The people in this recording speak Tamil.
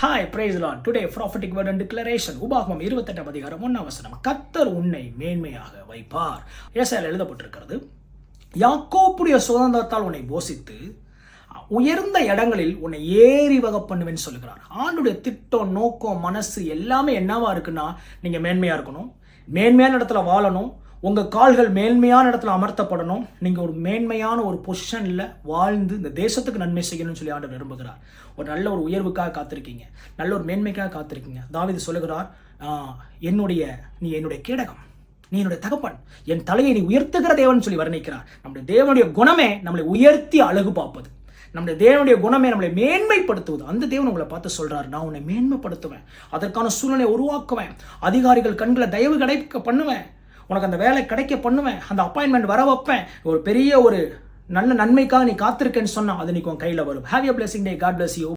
Hi, praise the Lord. Today, prophetic word and declaration. உபாகமம் 28 அதிகாரம் 1 வசனம். கர்த்தர் உன்னை மேன்மையாக வைப்பார். ஏசாயாவில் எழுதப்பட்டிருக்கிறது. யாக்கோப்புடைய சுதந்திரத்தால் உன்னை போஷித்து உயர்ந்த இடங்களில் உன்னை ஏறி வகை பண்ணுவேன்னு சொல்லுகிறார். ஆண்டுடைய திட்டம், நோக்கம், மனசு எல்லாமே என்னவா இருக்குன்னா, நீங்க மேன்மையா இருக்கணும், மேன்மையான இடத்துல வாழணும், உங்கள் கால்கள் மேன்மையான இடத்துல அமர்த்தப்படணும், நீங்கள் ஒரு மேன்மையான ஒரு பொசிஷனில் வாழ்ந்து இந்த தேசத்துக்கு நன்மை செய்யணும்னு சொல்லி ஆண்டவர் விரும்புகிறார். ஒரு நல்ல ஒரு உயர்வுக்காக காத்திருக்கீங்க, நல்ல ஒரு மேன்மைக்காக காத்திருக்கீங்க. தாவீது சொல்லுகிறார், நீ என்னுடைய கேடகம், நீ என்னுடைய தகப்பன், என் தலையை நீ உயர்த்துகிற தேவன் சொல்லி வர்ணிக்கிறார். நம்முடைய தேவனுடைய குணமே நம்மளை உயர்த்தி அழகு பார்ப்பது, நம்முடைய தேவனுடைய குணமே நம்மளை மேன்மைப்படுத்துவது. அந்த தேவன் உங்களை பார்த்து சொல்றாரு, நான் உன்னை மேன்மைப்படுத்துவேன், அதற்கான சூழ்நிலையை உருவாக்குவேன், அதிகாரிகள் கண்களை தயவு கிடைக்க பண்ணுவேன், உனக்கு அந்த வேலை கிடைக்க பண்ணுவேன், அந்த அப்பாயின்மெண்ட் வர வைப்பேன், ஒரு பெரிய ஒரு நல்ல நன்மைக்காக நீ காத்திருக்கேன்னு சொன்னா அது நீ உன் கையில் வரும். Have a blessing day. God bless you.